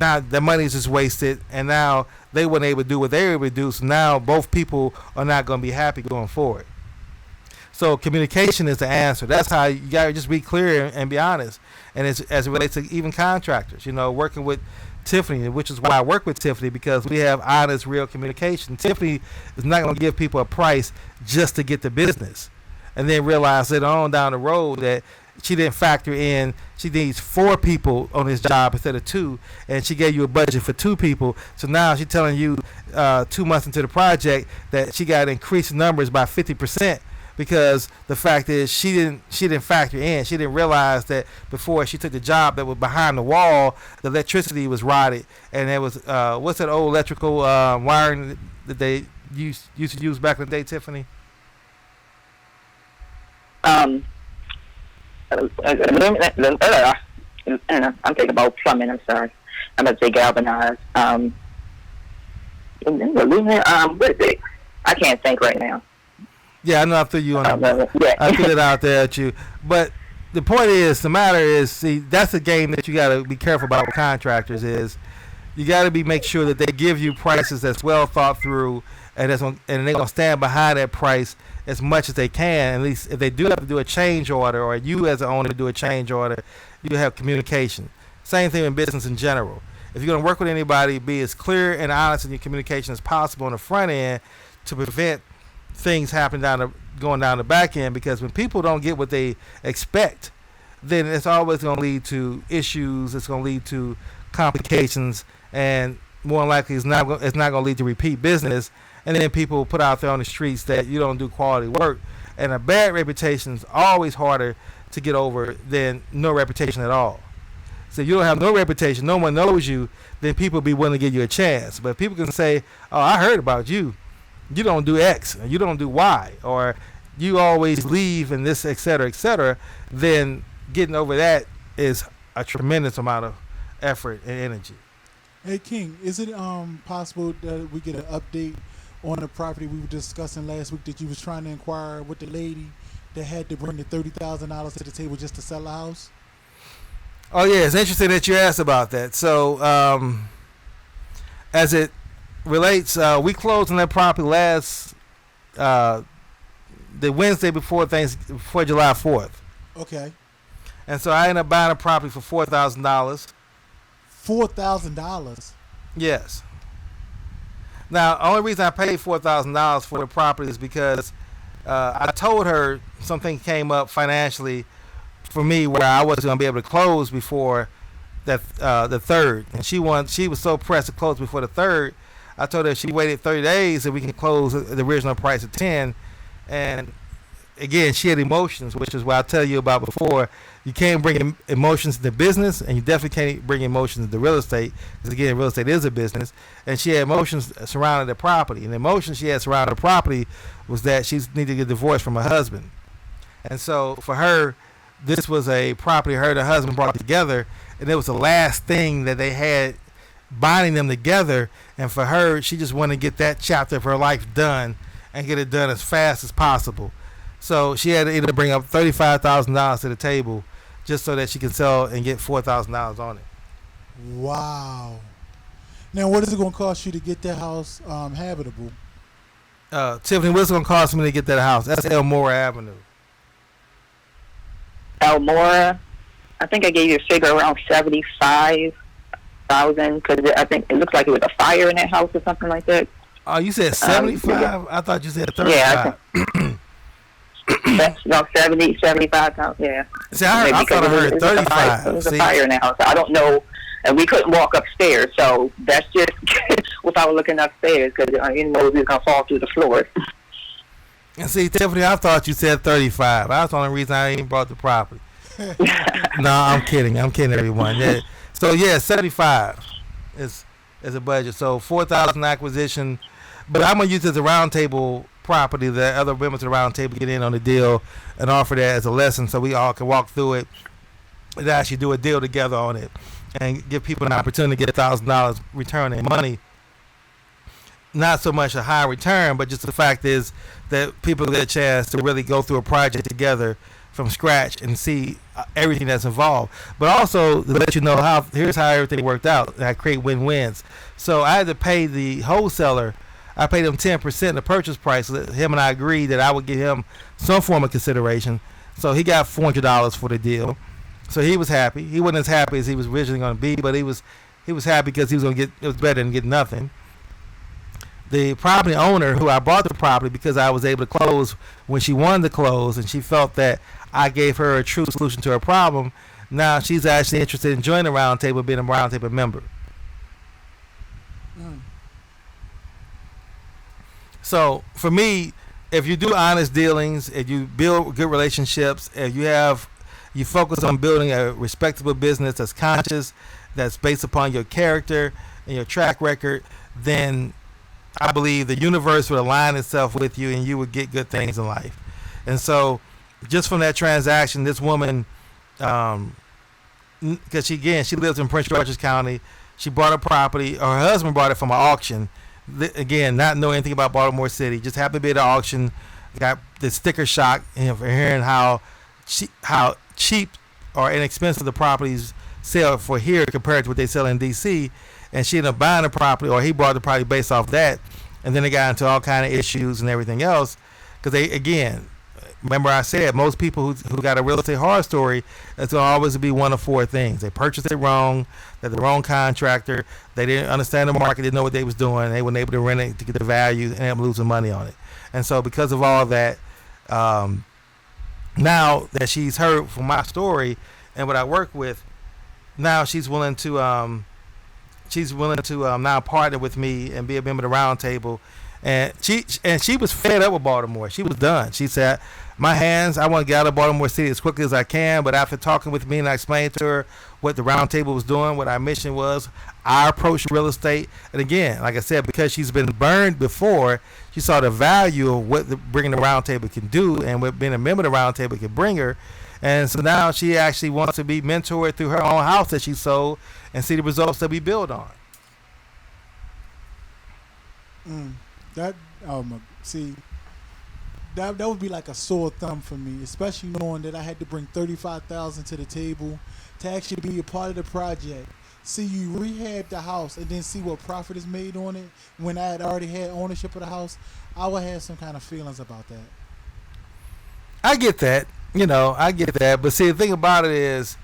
Speaker 1: now the money's just wasted, and now they weren't able to do what they were able to do, so now both people are not going to be happy going forward. So communication is the answer. That's how you got to just be clear and be honest. And as it relates to even contractors, working with Tiffany, which is why I work with Tiffany, because we have honest, real communication. Tiffany is not going to give people a price just to get the business and then realize later on down the road that she didn't factor in she needs 4 people on this job instead of 2, and she gave you a budget for 2 people. So now she's telling you 2 months into the project that she got to increase numbers by 50%. Because the fact is she didn't factor in. She didn't realize that before she took the job that was behind the wall, the electricity was rotted, and there was what's that old electrical wiring that they used to use back in the day, Tiffany?
Speaker 3: I'm thinking about plumbing. I'm sorry. I'm going to say galvanized. What is it? I can't think right now.
Speaker 1: Yeah, I know I threw you on that. I threw it out there at you. But the point is, the matter is, see, that's a game that you got to be careful about with contractors is you got to make sure that they give you prices that's well thought through, and they're going to stand behind that price as much as they can. At least if they do have to do a change order, or you as an owner do a change order, you have communication. Same thing in business in general. If you're going to work with anybody, be as clear and honest in your communication as possible on the front end to prevent things happen going down the back end, because when people don't get what they expect, then it's always going to lead to issues. It's going to lead to complications, and more than likely it's not going to lead to repeat business. and then people put out there on the streets that you don't do quality work. And a bad reputation is always harder to get over than no reputation at all. So if you don't have no reputation, no one knows you, then people be willing to give you a chance. But people can say, oh, I heard about you. You don't do X, or you don't do Y, or you always leave and this, et cetera, then getting over that is a tremendous amount of effort and energy.
Speaker 2: Hey King, is it possible that we get an update on the property we were discussing last week that you was trying to inquire with the lady that had to bring the $30,000 to the table just to sell the house?
Speaker 1: Oh yeah, it's interesting that you asked about that. So as it relates, we closed on that property last the Wednesday before July 4th.
Speaker 2: Okay.
Speaker 1: And so I ended up buying a property for $4,000.
Speaker 2: $4,000.
Speaker 1: Yes. Now, the only reason I paid $4,000 for the property is because I told her something came up financially for me where I wasn't going to be able to close before that the 3rd. And she was so pressed to close before the 3rd. I told her if she waited 30 days that we can close at the original price of 10. And again, she had emotions, which is what I tell you about before. You can't bring emotions into business, and you definitely can't bring emotions into real estate, because again, real estate is a business. And she had emotions surrounding the property, and the emotions she had surrounding the property was that she needed to get divorced from her husband. And so for her, this was a property her and her husband brought together, and it was the last thing that they had binding them together. And for her, she just wanted to get that chapter of her life done and get it done as fast as possible. So she had to either bring up $35,000 to the table just so that she can sell and get $4,000 on it.
Speaker 2: Wow. Now, what is it going to cost you to get that house habitable?
Speaker 1: Tiffany, what's it going to cost me to get that house? That's Elmora Avenue.
Speaker 3: Elmora, I think I gave you a figure around 75,000 because I think it looked like it was a fire in that house or something like that.
Speaker 1: Oh, you said 75? I thought you said 35.
Speaker 3: Yeah. That's about 70, 75,000, yeah.
Speaker 1: See, I thought I heard 35.
Speaker 3: It was a fire in the house. I don't know. And we couldn't walk upstairs, so that's just without looking upstairs, because I didn't know we were going to fall through the floor.
Speaker 1: And see, Tiffany, I thought you said 35. That's the only reason I even brought the property. No, I'm kidding. I'm kidding, everyone. Yeah. So, yeah, 75 is a budget. So, 4,000 acquisition. But I'm going to use it as a round table property that other members of the round table get in on the deal and offer that as a lesson so we all can walk through it and actually do a deal together on it and give people an opportunity to get $1,000 return in money. Not so much a high return, but just the fact is that people get a chance to really go through a project together from scratch and see everything that's involved. But also to let you know here's how everything worked out, and I create win-wins. So I had to pay the wholesaler. I paid him 10% of the purchase price. Him and I agreed that I would give him some form of consideration. So he got $400 for the deal. So he was happy. He wasn't as happy as he was originally going to be, but he was happy because he was going to get, it was better than get nothing. The property owner who I bought the property because I was able to close when she wanted to close, and she felt that I gave her a true solution to her problem. Now she's actually interested in joining the round table, being a round table member. So for me, if you do honest dealings, if you build good relationships, if you focus on building a respectable business that's conscious, that's based upon your character and your track record, then I believe the universe would align itself with you and you would get good things in life. And so just from that transaction, this woman, because she lives in Prince George's County, she bought a property, her husband bought it from an auction. Again, not knowing anything about Baltimore City, just happened to be at an auction, got the sticker shock for hearing how cheap or inexpensive the properties sell for here compared to what they sell in D.C., and she ended up buying the property, or he bought the property based off that, and then they got into all kind of issues and everything else, because they, again, remember I said most people who got a real estate horror story, it's going to always be one of four things. They purchased it wrong, they're the wrong contractor, they didn't understand the market, didn't know what they was doing, they weren't able to rent it to get the value, and ended up losing money on it. And so because of all that, now that she's heard from my story and what I work with, now she's willing to now partner with me and be a member of the round table And she was fed up with Baltimore. She was done. She said, I want to get out of Baltimore City as quickly as I can. But after talking with me and I explained to her what the Round Table was doing, what our mission was, our approach to real estate. And again, like I said, because she's been burned before, she saw the value of what bringing the Round Table can do and what being a member of the Round Table can bring her. And so now she actually wants to be mentored through her own house that she sold and see the results that we build on.
Speaker 2: That would be like a sore thumb for me, especially knowing that I had to bring $35,000 to the table to actually be a part of the project. See you rehab the house and then see what profit is made on it when I had already had ownership of the house. I would have some kind of feelings about that.
Speaker 1: I get that, I get that. But see, the thing about it is,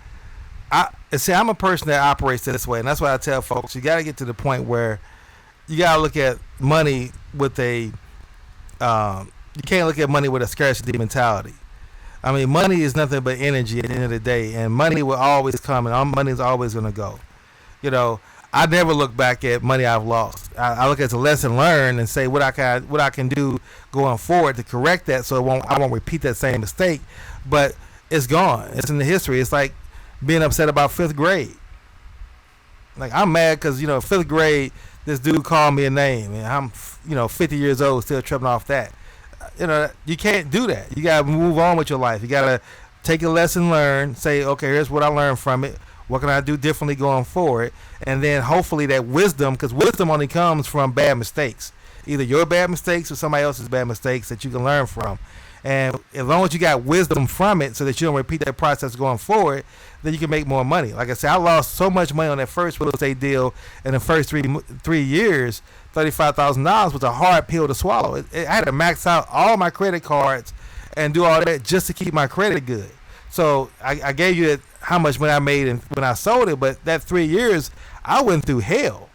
Speaker 1: I'm a person that operates this way, and that's why I tell folks, you got to get to the point where you gotta look at money with you can't look at money with a scarcity mentality. I mean, money is nothing but energy at the end of the day, and money will always come, and money is always gonna go. I never look back at money I've lost. I look at the lesson learned and say what I can do going forward to correct that, so I won't repeat that same mistake. But it's gone. It's in the history. It's like being upset about fifth grade. Like, I'm mad because fifth grade, this dude called me a name, and I'm 50 years old still tripping off that. You can't do that. You gotta move on with your life. You gotta take a lesson learned, say, okay, here's what I learned from it. What can I do differently going forward? And then hopefully that wisdom, because wisdom only comes from bad mistakes, either your bad mistakes or somebody else's bad mistakes that you can learn from. And as long as you got wisdom from it so that you don't repeat that process going forward, then you can make more money. Like I said, I lost so much money on that first real estate deal in the first three years. $35,000 was a hard pill to swallow. I had to max out all my credit cards and do all that just to keep my credit good. So I gave you how much money I made when I sold it, but that 3 years, I went through hell.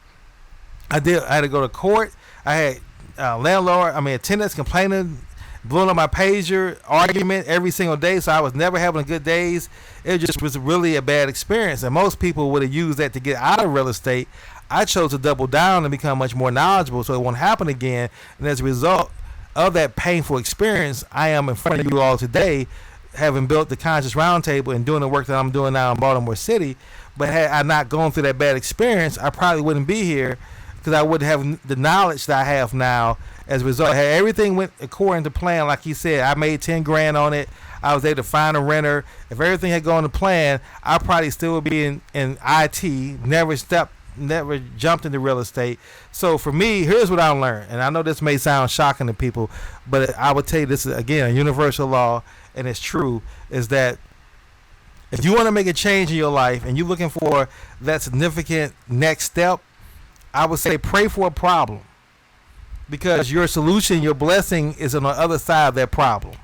Speaker 1: I had to go to court. I had tenants complaining, blowing up my pager, argument every single day, so I was never having good days. It just was really a bad experience, and most people would have used that to get out of real estate. I chose to double down and become much more knowledgeable so it won't happen again, and as a result of that painful experience, I am in front of you all today, having built the Conscious Roundtable and doing the work that I'm doing now in Baltimore City. But had I not gone through that bad experience, I probably wouldn't be here, because I wouldn't have the knowledge that I have now. As a result, had everything went according to plan, like he said, I made 10 grand on it. I was able to find a renter. If everything had gone to plan, I probably still would be in IT, never jumped into real estate. So for me, here's what I learned. And I know this may sound shocking to people, but I would tell you this is, again, a universal law, and it's true, is that if you want to make a change in your life and you're looking for that significant next step, I would say pray for a problem, because your solution, your blessing is on the other side of that problem.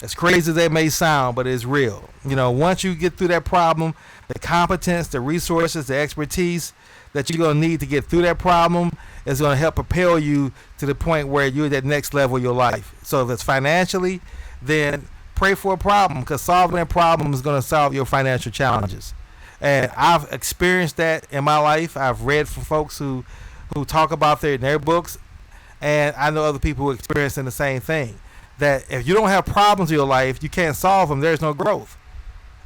Speaker 1: As crazy as that may sound, but it's real. Once you get through that problem, the competence, the resources, the expertise that you're going to need to get through that problem is going to help propel you to the point where you're at that next level of your life. So if it's financially, then pray for a problem, because solving that problem is going to solve your financial challenges. And I've experienced that in my life. I've read from folks who talk about in their books, and I know other people who are experiencing the same thing. That if you don't have problems in your life, you can't solve them. There's no growth.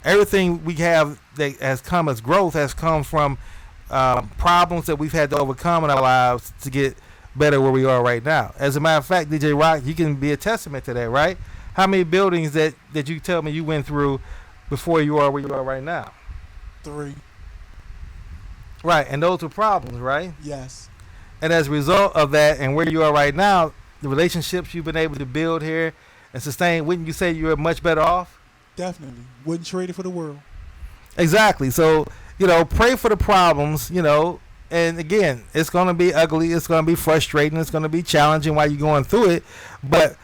Speaker 1: Everything we have that has come as growth has come from problems that we've had to overcome in our lives to get better where we are right now. As a matter of fact, DJ Rock, you can be a testament to that, right? How many buildings that you tell me you went through before you are where you are right now?
Speaker 2: 3.
Speaker 1: Right, and those were problems, right?
Speaker 2: Yes.
Speaker 1: And as a result of that and where you are right now, the relationships you've been able to build here and sustain, wouldn't you say you're much better off?
Speaker 2: Definitely. Wouldn't trade it for the world.
Speaker 1: Exactly. So, pray for the problems, and again, it's going to be ugly. It's going to be frustrating. It's going to be challenging while you're going through it, but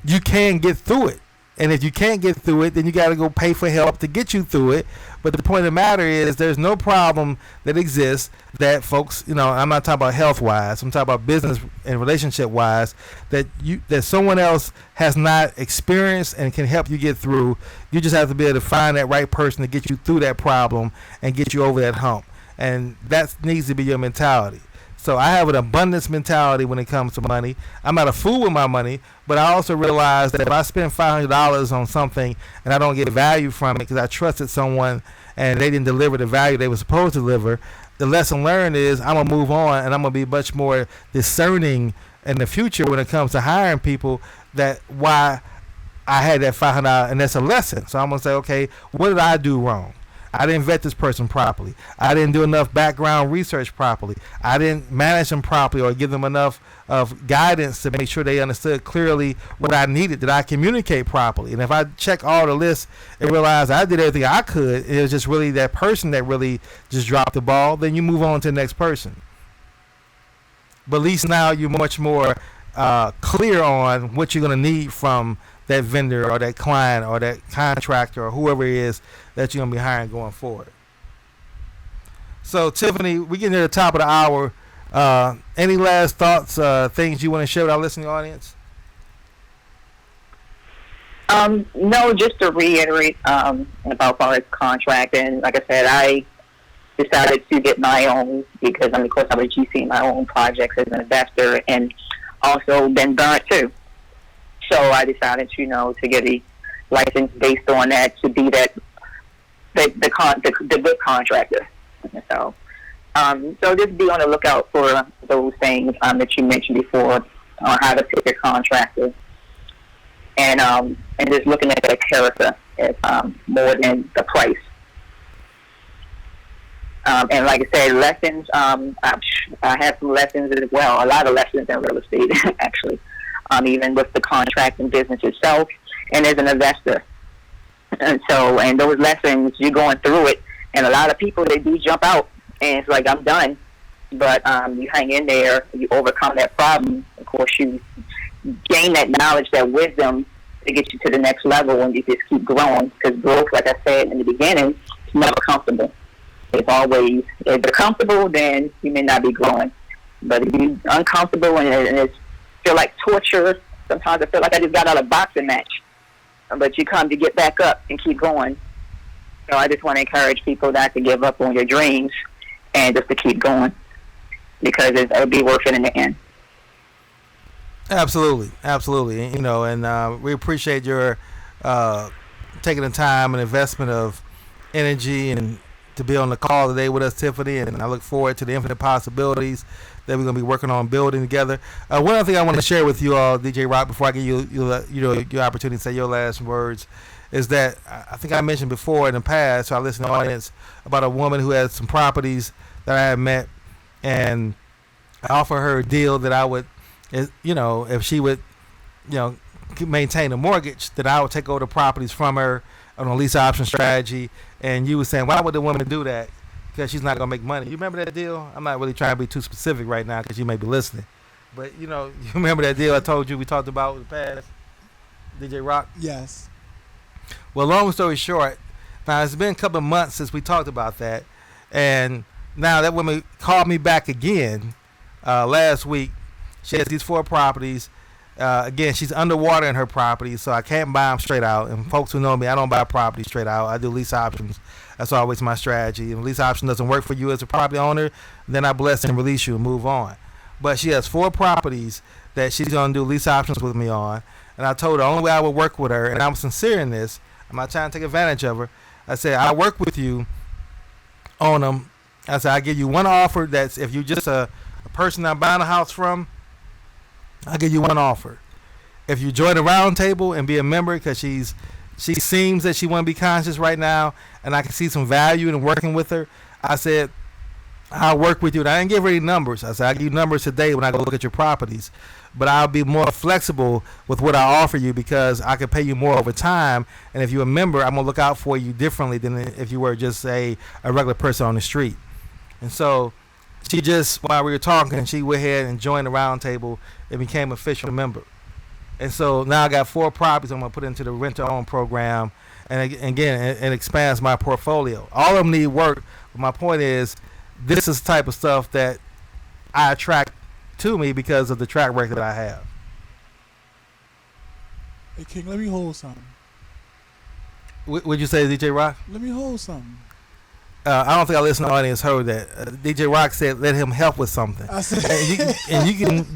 Speaker 1: you can get through it. And if you can't get through it, then you got to go pay for help to get you through it. But the point of the matter is, there's no problem that exists that folks, I'm not talking about health-wise, I'm talking about business and relationship-wise, that someone else has not experienced and can help you get through. You just have to be able to find that right person to get you through that problem and get you over that hump. And that needs to be your mentality. So I have an abundance mentality when it comes to money. I'm not a fool with my money, but I also realize that if I spend $500 on something and I don't get value from it because I trusted someone and they didn't deliver the value they were supposed to deliver, the lesson learned is I'm going to move on and I'm going to be much more discerning in the future when it comes to hiring people, that why I had that $500, and that's a lesson. So I'm going to say, okay, what did I do wrong? I didn't vet this person properly. I didn't do enough background research properly. I didn't manage them properly or give them enough of guidance to make sure they understood clearly what I needed. Did I communicate properly? And if I check all the lists and realize I did everything I could, it was just really that person that really just dropped the ball, then you move on to the next person. But at least now you're much more clear on what you're going to need from that vendor or that client or that contractor or whoever it is that you're going to be hiring going forward. So, Tiffany, we're getting to the top of the hour. Any last thoughts, things you want to share with our listening audience?
Speaker 3: No, just to reiterate about our contract. And like I said, I decided to get my own because, of course, I was GC my own projects as an investor and also been burnt too. So I decided, to get a license based on that to be the good contractor. So, so just be on the lookout for those things that you mentioned before on how to pick a contractor, and just looking at their character as more than the price. And like I said, lessons. I have some lessons as well. A lot of lessons in real estate, actually. Even with the contracting business itself, and as an investor. And those lessons, you're going through it, and a lot of people, they do jump out, and it's like, I'm done. But you hang in there, you overcome that problem. Of course, you gain that knowledge, that wisdom to get you to the next level, and you just keep growing. Because growth, like I said in the beginning, is never comfortable. It's always, if you're comfortable, then you may not be growing. But if you're uncomfortable and it's feel like torture. Sometimes I feel like I just got out of a boxing match. But you come to get back up and keep going. So I just want to encourage people not to give up on your dreams and just to keep going, because it'll be worth it in the end.
Speaker 1: Absolutely. And we appreciate your taking the time and investment of energy and to be on the call today with us, Tiffany, and I look forward to the infinite possibilities that we're going to be working on building together. One other thing I want to share with you all, DJ Rock, before I give you your opportunity to say your last words, is that I think I mentioned before in the past to our listening audience about a woman who had some properties that I had met, and I offered her a deal that I would, if she would, maintain a mortgage, that I would take over the properties from her on a lease option strategy. And you were saying, why would the woman do that? Because she's not going to make money. You remember that deal? I'm not really trying to be too specific right now because you may be listening. But, you remember that deal I told you we talked about in the past? DJ Rock?
Speaker 2: Yes.
Speaker 1: Well, long story short, now it's been a couple of months since we talked about that. And now that woman called me back again last week. She has these 4 properties. Again, she's underwater in her properties, so I can't buy them straight out. And folks who know me, I don't buy property straight out. I do lease options. That's always my strategy. If lease option doesn't work for you as a property owner, then I bless and release you and move on. But she has 4 properties that she's going to do lease options with me on. And I told her the only way I would work with her, and I'm sincere in this, I'm not trying to take advantage of her. I said, I work with you on them. I said, I give you one offer that's, if you're just a person I'm buying a house from, I'll give you one offer. If you join the round table and be a member, because she seems that she want to be conscious right now, and I can see some value in working with her, I said, I'll work with you. And I didn't give her any numbers. I said, I'll give you numbers today when I go look at your properties. But I'll be more flexible with what I offer you because I can pay you more over time. And if you're a member, I'm going to look out for you differently than if you were just a regular person on the street. And so she just, while we were talking, she went ahead and joined the round table and became an official member. And so now I got 4 properties I'm going to put into the rent-to-own program. And again, it expands my portfolio. All of them need work. But my point is, this is the type of stuff that I attract to me because of the track record that I have.
Speaker 2: Hey, King, let me hold something.
Speaker 1: Would you say, DJ Rock?
Speaker 2: Let me hold something.
Speaker 1: I don't think our listening audience heard that. DJ Rock said, "Let him help with something."
Speaker 2: I said,
Speaker 1: You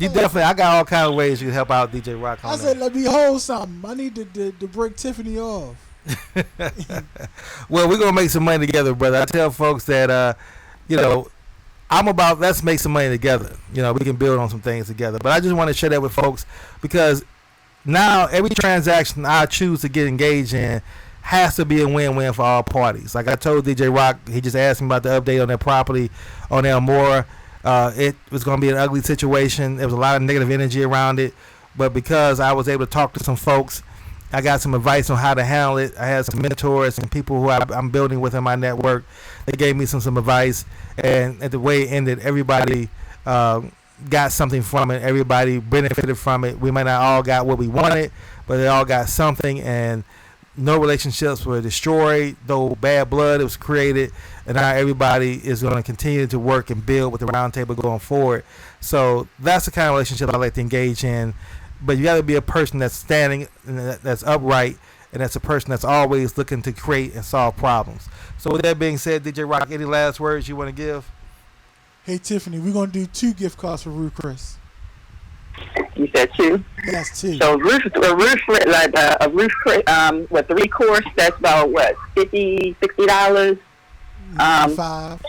Speaker 1: definitely. I got all kind of ways you can help out DJ Rock on
Speaker 2: I
Speaker 1: that.
Speaker 2: said, let me hold something. I need to break Tiffany off.
Speaker 1: Well, we're gonna make some money together, brother. I tell folks that I'm about let's make some money together. We can build on some things together. But I just want to share that with folks because now every transaction I choose to get engaged in has to be a win-win for all parties. Like I told DJ Rock, he just asked me about the update on that property on Elmora. It was going to be an ugly situation. There was a lot of negative energy around it. But because I was able to talk to some folks, I got some advice on how to handle it. I had some mentors and people who I'm building with in my network. They gave me some advice. And at the way it ended, everybody got something from it. Everybody benefited from it. We might not all got what we wanted, but they all got something. And no relationships were destroyed, though bad blood was created, and now everybody is going to continue to work and build with the roundtable going forward. So that's the kind of relationship I like to engage in. But you got to be a person that's standing, and that's upright, and that's a person that's always looking to create and solve problems. So with that being said, DJ Rock, any last words you want to give?
Speaker 2: Hey, Tiffany, we're going to do 2 gift cards for Ruth Chris.
Speaker 3: You said 2.
Speaker 2: Yes, 2.
Speaker 3: So a roof with 3 course, that's about what, $50-$60.
Speaker 2: 5.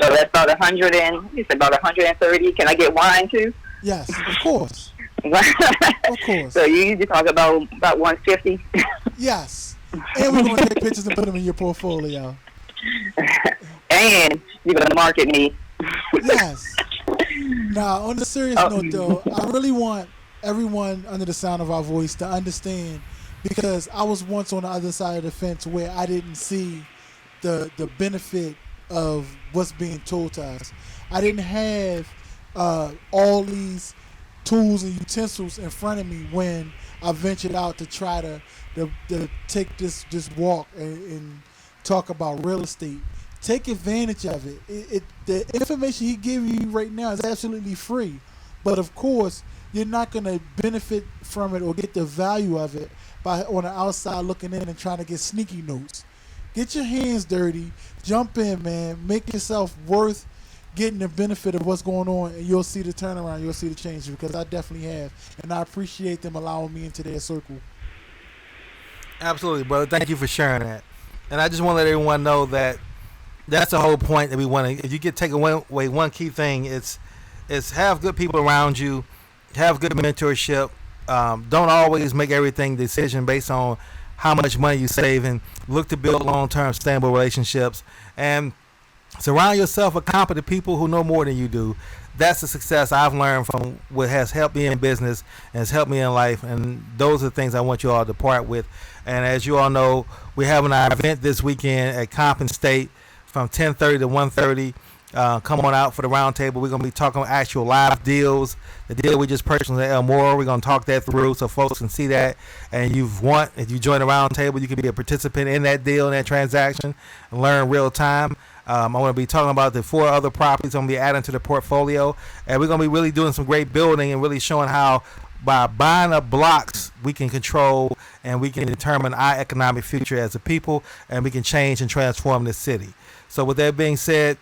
Speaker 3: So that's about about 130. Can I get wine too?
Speaker 2: Yes, of course. Of course.
Speaker 3: So you usually talk about 150.
Speaker 2: Yes. And we're going to take pictures and put them in your portfolio.
Speaker 3: And you're going to market me.
Speaker 2: Yes. Now, on a serious note, though, I really want everyone under the sound of our voice to understand, because I was once on the other side of the fence where I didn't see the benefit of what's being told to us. I didn't have all these tools and utensils in front of me when I ventured out to try to take this walk and talk about real estate. Take advantage of it. The information he gives you right now is absolutely free. But of course, you're not going to benefit from it or get the value of it by on the outside looking in and trying to get sneaky notes. Get your hands dirty. Jump in, man. Make yourself worth getting the benefit of what's going on, and you'll see the turnaround. You'll see the change, because I definitely have. And I appreciate them allowing me into their circle.
Speaker 1: Absolutely, brother. Thank you for sharing that. And I just want to let everyone know that that's the whole point that we want to. If you get take away one key thing, it's have good people around you, have good mentorship. Don't always make everything decision based on how much money you save, and look to build long-term sustainable relationships, and surround yourself with competent people who know more than you do. That's the success I've learned from what has helped me in business and has helped me in life, and those are the things I want you all to part with. And as you all know, we're having our event this weekend at Compton State from 10:30 to 1:30. Come on out for the roundtable. We're going to be talking actual live deals. The deal we just purchased at Elmora, we're going to talk that through so folks can see that. And if you join the roundtable, you can be a participant in that deal, in that transaction, and learn real time. I'm going to be talking about the 4 other properties I'm going to be adding to the portfolio. And we're going to be really doing some great building and really showing how by buying up blocks, we can control and we can determine our economic future as a people, and we can change and transform this city. So with that being said,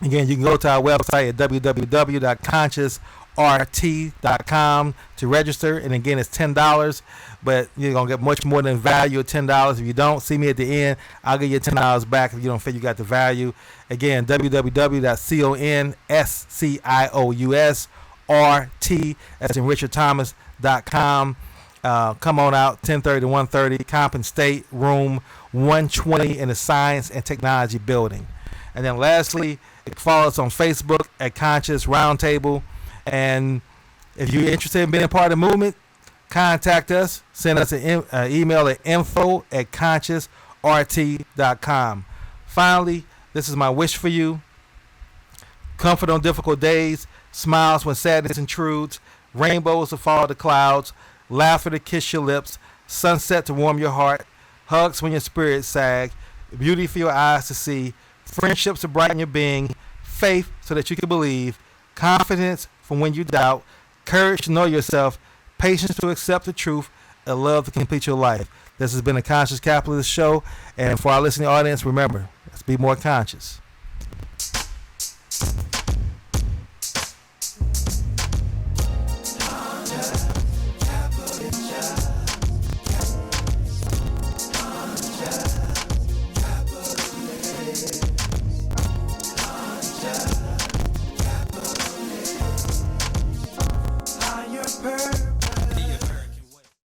Speaker 1: again, you can go to our website at www.consciousrt.com to register. And again, it's $10, but you're going to get much more than value of $10. If you don't see me at the end, I'll give you $10 back if you don't feel you got the value. Again, www.consciousrt, as in RichardThomas.com. Come on out, 10:30 to 1:30, Compton State, room 120 in the Science and Technology Building. And then lastly, follow us on Facebook at Conscious Roundtable. And if you're interested in being a part of the movement, contact us. Send us an email at info@consciousrt.com. Finally, this is my wish for you. Comfort on difficult days, smiles when sadness intrudes, rainbows to fall the clouds, laughter to kiss your lips, sunset to warm your heart, hugs when your spirits sag, beauty for your eyes to see, friendships to brighten your being, faith so that you can believe, confidence for when you doubt, courage to know yourself, patience to accept the truth, and love to complete your life. This has been a Conscious Capitalist Show. And for our listening audience, remember, Let's be more conscious.